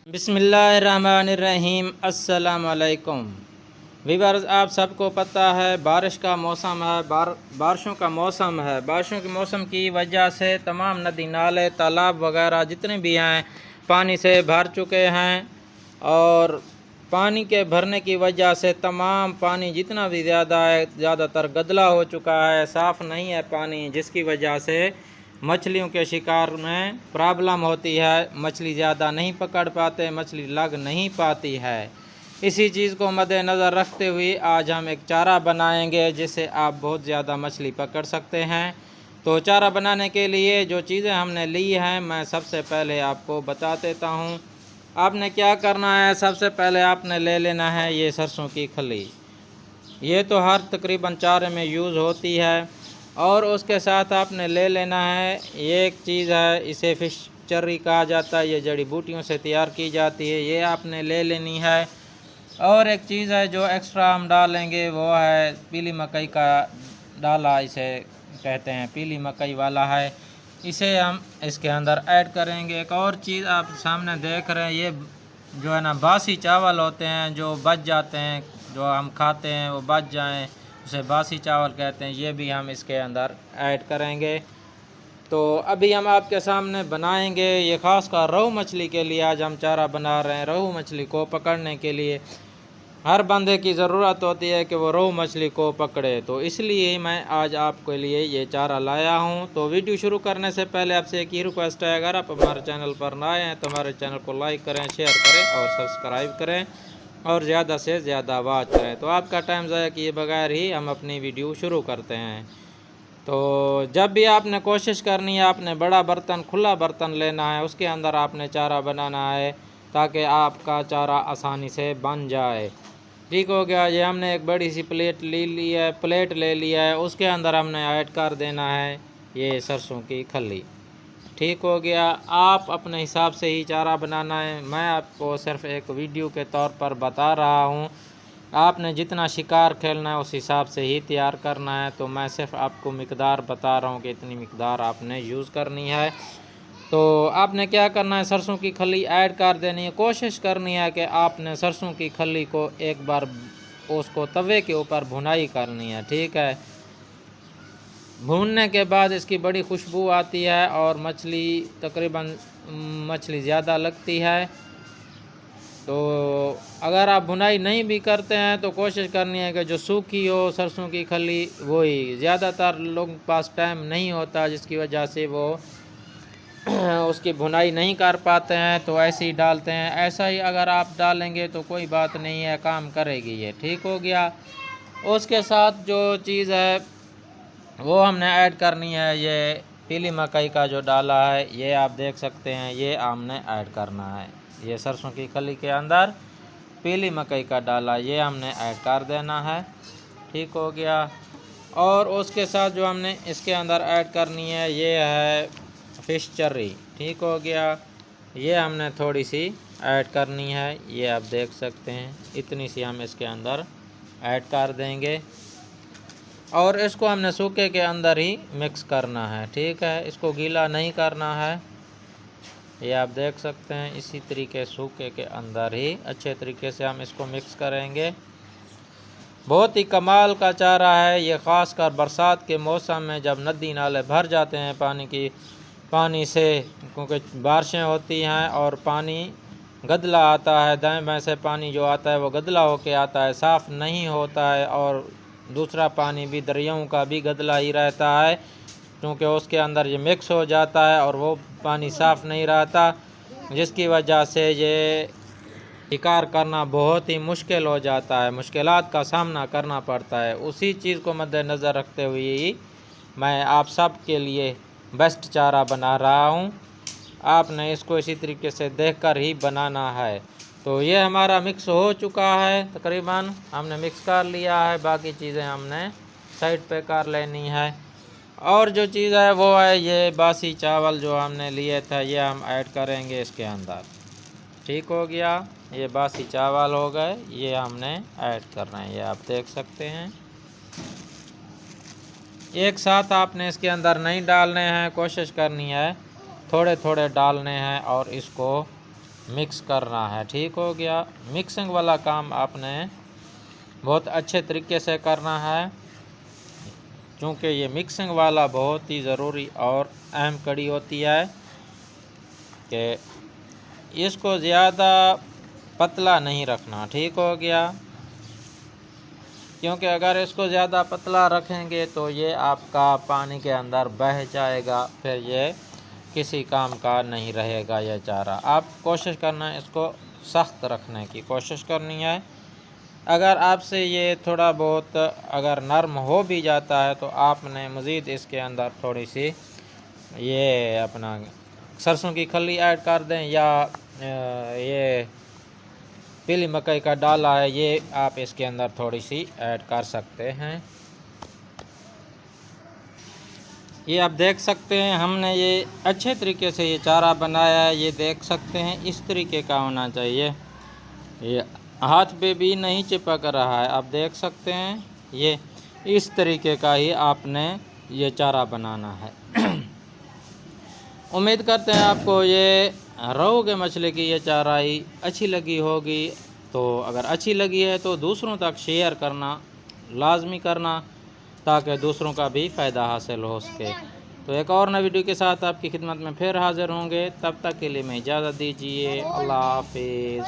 बिस्मिल्लाहिर्रहमानिर्रहीम। अस्सलाम वालेकुम वीवर्स, आप सबको पता है बारिश का मौसम है, बारिशों का मौसम है। बारिशों के मौसम की वजह से तमाम नदी नाले तालाब वगैरह जितने भी हैं पानी से भर चुके हैं और पानी के भरने की वजह से तमाम पानी जितना भी ज़्यादा है ज़्यादातर गदला हो चुका है, साफ़ नहीं है पानी, जिसकी वजह से मछलियों के शिकार में प्रॉब्लम होती है। मछली ज़्यादा नहीं पकड़ पाते, मछली लग नहीं पाती है। इसी चीज़ को मद्देनज़र रखते हुए आज हम एक चारा बनाएंगे जिससे आप बहुत ज़्यादा मछली पकड़ सकते हैं। तो चारा बनाने के लिए जो चीज़ें हमने ली हैं मैं सबसे पहले आपको बता देता हूँ। आपने क्या करना है, सबसे पहले आपने ले लेना है ये सरसों की खली। ये तो हर तकरीबन चारे में यूज़ होती है। और उसके साथ आपने ले लेना है ये एक चीज़ है, इसे फिश चर्री कहा जाता है, ये जड़ी बूटियों से तैयार की जाती है, ये आपने ले लेनी है। और एक चीज़ है जो एक्स्ट्रा हम डालेंगे वो है पीली मकई का डाला, इसे कहते हैं पीली मकई वाला है, इसे हम इसके अंदर ऐड करेंगे। एक और चीज़ आप सामने देख रहे हैं, ये जो है ना बासी चावल होते हैं जो बच जाते हैं, जो हम खाते हैं वो बच जाएं, उसे बासी चावल कहते हैं, ये भी हम इसके अंदर ऐड करेंगे। तो अभी हम आपके सामने बनाएंगे, ये ख़ास कर रोहू मछली के लिए आज हम चारा बना रहे हैं। रोहू मछली को पकड़ने के लिए हर बंदे की ज़रूरत होती है कि वो रोहू मछली को पकड़े, तो इसलिए मैं आज आपके लिए ये चारा लाया हूँ। तो वीडियो शुरू करने से पहले आपसे एक ही रिक्वेस्ट है, अगर आप हमारे चैनल पर नए हैं तो हमारे चैनल को लाइक करें, शेयर करें और सब्सक्राइब करें और ज़्यादा से ज़्यादा वॉच करें। तो आपका टाइम ज़ाया किए बगैर ही हम अपनी वीडियो शुरू करते हैं। तो जब भी आपने कोशिश करनी है, आपने बड़ा बर्तन, खुला बर्तन लेना है, उसके अंदर आपने चारा बनाना है ताकि आपका चारा आसानी से बन जाए। ठीक हो गया। ये हमने एक बड़ी सी प्लेट ले लिया है, उसके अंदर हमने ऐड कर देना है ये सरसों की खली। ठीक हो गया। आप अपने हिसाब से ही चारा बनाना है, मैं आपको सिर्फ एक वीडियो के तौर पर बता रहा हूँ। आपने जितना शिकार खेलना है उस हिसाब से ही तैयार करना है। तो मैं सिर्फ आपको मिकदार बता रहा हूँ कि इतनी मिकदार आपने यूज़ करनी है। तो आपने क्या करना है, सरसों की खली ऐड कर देनी है। कोशिश करनी है कि आपने सरसों की खली को एक बार उसको तवे के ऊपर भुनाई करनी है। ठीक है। भूनने के बाद इसकी बड़ी खुशबू आती है और मछली ज़्यादा लगती है। तो अगर आप भुनाई नहीं भी करते हैं तो कोशिश करनी है कि जो सूखी हो सरसों की खली वही, ज़्यादातर लोगों के पास टाइम नहीं होता जिसकी वजह से वो उसकी भुनाई नहीं कर पाते हैं, तो ऐसे ही डालते हैं। ऐसा ही अगर आप डालेंगे तो कोई बात नहीं है, काम करेगी ये। ठीक हो गया। उसके साथ जो चीज़ है वो हमने ऐड करनी है, ये पीली मकई का जो डाला है, ये आप देख सकते हैं, ये हमने ऐड करना है। ये सरसों की खली के अंदर पीली मकई का डाला ये हमने ऐड कर देना है। ठीक हो गया। और उसके साथ जो हमने इसके अंदर ऐड करनी है ये है फ़िश चर्री। ठीक हो गया। ये हमने थोड़ी सी ऐड करनी है, ये आप देख सकते हैं, इतनी सी हम इसके अंदर ऐड कर देंगे और इसको हमने सूखे के अंदर ही मिक्स करना है। ठीक है, इसको गीला नहीं करना है, ये आप देख सकते हैं। इसी तरीके सूखे के अंदर ही अच्छे तरीके से हम इसको मिक्स करेंगे। बहुत ही कमाल का चारा है ये, ख़ास कर बरसात के मौसम में जब नदी नाले भर जाते हैं पानी से, क्योंकि बारिशें होती हैं और पानी गदला आता है, दाएं बाएं से पानी जो आता है वो गदला होके आता है, साफ़ नहीं होता है। और दूसरा पानी भी दरियाओं का भी गदला ही रहता है, क्योंकि उसके अंदर ये मिक्स हो जाता है और वो पानी साफ़ नहीं रहता, जिसकी वजह से ये शिकार करना बहुत ही मुश्किल हो जाता है, मुश्किलात का सामना करना पड़ता है। उसी चीज़ को मद्देनज़र रखते हुए ही मैं आप सब के लिए बेस्ट चारा बना रहा हूँ। आपने इसको इसी तरीके से देखकर ही बनाना है। तो ये हमारा मिक्स हो चुका है, तकरीबन हमने मिक्स कर लिया है, बाकी चीज़ें हमने साइड पे कर लेनी है। और जो चीज़ है वो है ये बासी चावल जो हमने लिए थे, ये हम ऐड करेंगे इसके अंदर। ठीक हो गया। ये बासी चावल हो गए, ये हमने ऐड करना है, ये आप देख सकते हैं। एक साथ आपने इसके अंदर नहीं डालने हैं, कोशिश करनी है थोड़े थोड़े डालने हैं और इसको मिक्स करना है। ठीक हो गया। मिक्सिंग वाला काम आपने बहुत अच्छे तरीके से करना है, क्योंकि ये मिक्सिंग वाला बहुत ही ज़रूरी और अहम कड़ी होती है कि इसको ज़्यादा पतला नहीं रखना। ठीक हो गया, क्योंकि अगर इसको ज़्यादा पतला रखेंगे तो ये आपका पानी के अंदर बह जाएगा, फिर ये किसी काम का नहीं रहेगा ये चारा। आप कोशिश करना इसको सख्त रखने की कोशिश करनी है। अगर आपसे ये थोड़ा बहुत अगर नरम हो भी जाता है तो आपने मज़ीद इसके अंदर थोड़ी सी ये अपना सरसों की खली ऐड कर दें, या ये पीली मकई का डाला है ये आप इसके अंदर थोड़ी सी ऐड कर सकते हैं। ये आप देख सकते हैं हमने ये अच्छे तरीके से ये चारा बनाया है। ये देख सकते हैं इस तरीके का होना चाहिए, ये हाथ पे भी नहीं चिपक रहा है। आप देख सकते हैं ये इस तरीके का ही आपने ये चारा बनाना है। उम्मीद करते हैं आपको ये रोहू के मछली की ये चाराई अच्छी लगी होगी। तो अगर अच्छी लगी है तो दूसरों तक शेयर करना लाजमी करना, ताकि दूसरों का भी फ़ायदा हासिल हो सके। तो एक और नई वीडियो के साथ आपकी खिदमत में फिर हाज़िर होंगे। तब तक के लिए मैं इजाज़त दीजिए। अल्लाह हाफिज़।